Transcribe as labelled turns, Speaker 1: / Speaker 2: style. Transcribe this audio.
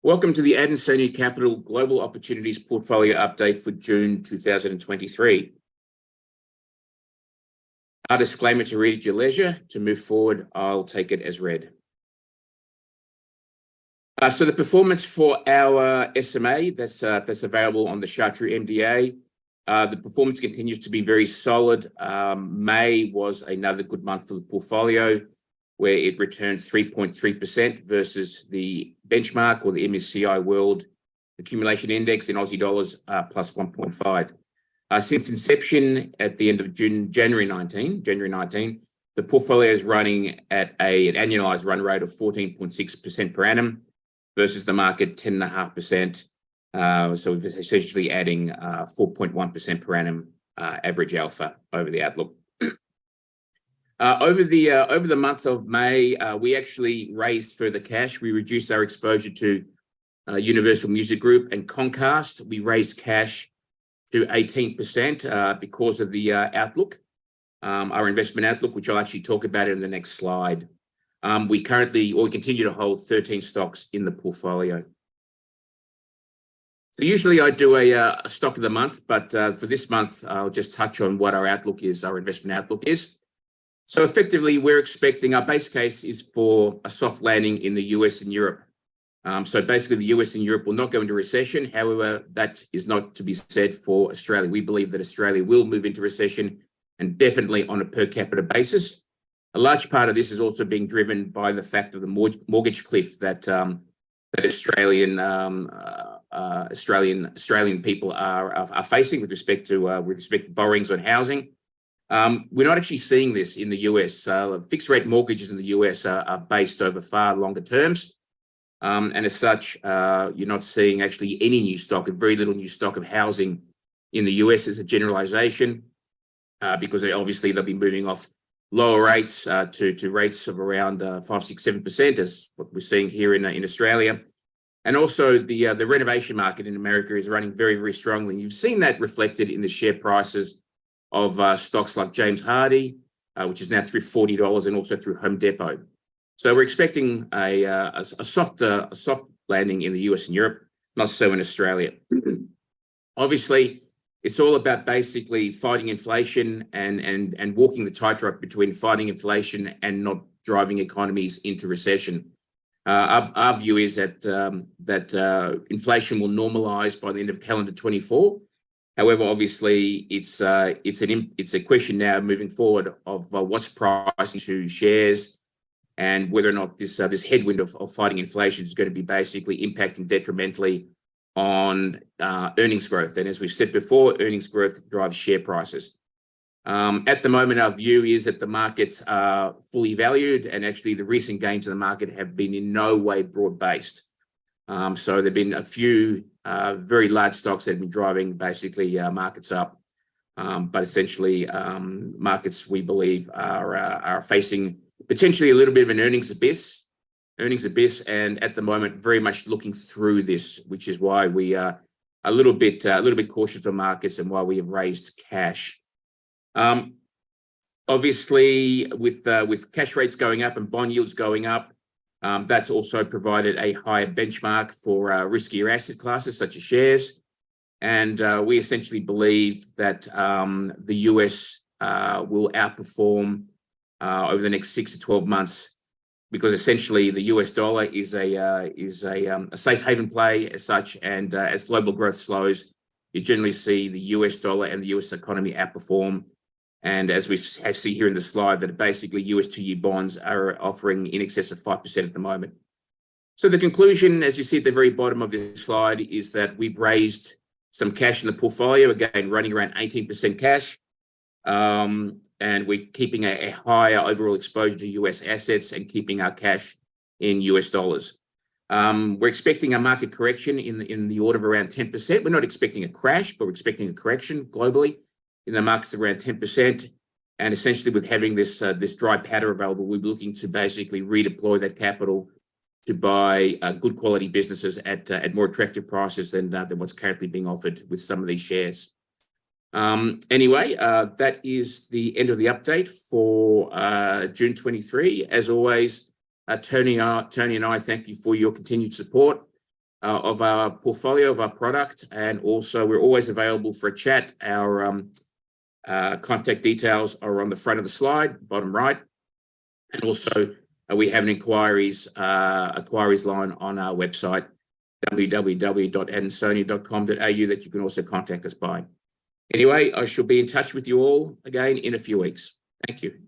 Speaker 1: Welcome to the Adansonia Capital Global Opportunities Portfolio Update for June 2023. Our disclaimer to read at your leisure. To move forward, I'll take it as read. So the performance for our SMA that's available on the Shartru MDA, the performance continues to be very solid. May was another good month for the portfolio, where it returned 3.3% versus the benchmark or the MSCI World Accumulation Index in Aussie dollars plus 1.5. Since inception at the end of January 19, the portfolio is running at an annualized run rate of 14.6% per annum versus the market 10.5%. So we're essentially adding 4.1% per annum average alpha over the outlook. Over the month of May, we actually raised further cash. We reduced our exposure to Universal Music Group and Comcast. We raised cash to 18% because of the outlook, our investment outlook, which I'll actually talk about in the next slide. We continue to hold 13 stocks in the portfolio. So usually I do a stock of the month, but for this month, I'll just touch on what our outlook is, our investment outlook is. So effectively, we're expecting our base case is for a soft landing in the US and Europe. So basically, the US and Europe will not go into recession. However, that is not to be said for Australia. We believe that Australia will move into recession, and definitely on a per capita basis. A large part of this is also being driven by the fact of the mortgage cliff that Australian people are facing with respect to borrowings on housing. We're not actually seeing this in the US. Fixed rate mortgages in the US are based over far longer terms. And as such, you're not seeing actually any new stock, and very little new stock of housing in the US as a generalization, because they'll be moving off lower rates to rates of around 5, 6, 7%, as what we're seeing here in Australia. And also the renovation market in America is running very, very strongly. And you've seen that reflected in the share prices of stocks like James Hardie, which is now through $40, and also through Home Depot. So we're expecting a soft landing in the US and Europe, not so in Australia. Obviously, it's all about basically fighting inflation and walking the tightrope between fighting inflation and not driving economies into recession. Our view is that inflation will normalize by the end of calendar 24. However, obviously, it's a question now moving forward of what's pricing to shares, and whether or not this headwind of fighting inflation is going to be basically impacting detrimentally on earnings growth. And as we've said before, earnings growth drives share prices. At the moment, our view is that the markets are fully valued, and actually the recent gains in the market have been in no way broad-based. So there have been a few very large stocks that have been driving basically markets up. But essentially, markets, we believe, are facing potentially a little bit of an earnings abyss, and at the moment, very much looking through this, which is why we are a little bit cautious on markets and why we have raised cash. Obviously, with cash rates going up and bond yields going up, that's also provided a higher benchmark for riskier asset classes such as shares. And we essentially believe that the US will outperform over the next 6 to 12 months, because essentially the US dollar is a safe haven play as such. And as global growth slows, you generally see the US dollar and the US economy outperform. And as we see here in the slide, that basically US 2-year bonds are offering in excess of 5% at the moment. So the conclusion, as you see at the very bottom of this slide, is that we've raised some cash in the portfolio, again, running around 18% cash. And we're keeping a higher overall exposure to US assets and keeping our cash in US dollars. We're expecting a market correction in the order of around 10%. We're not expecting a crash, but we're expecting a correction globally in the markets around 10%. And essentially, with having this dry powder available, we're looking to basically redeploy that capital to buy good quality businesses at more attractive prices than what's currently being offered with some of these shares. Anyway, that is the end of the update for June 23. As always, Tony and I thank you for your continued support. of our portfolio of our product, and also we're always available for a chat. Our contact details are on the front of the slide, bottom right, and also we have an inquiries line on our website, www.adansonia.com.au, that you can also contact us by. Anyway, I shall be in touch with you all again in a few weeks. Thank you.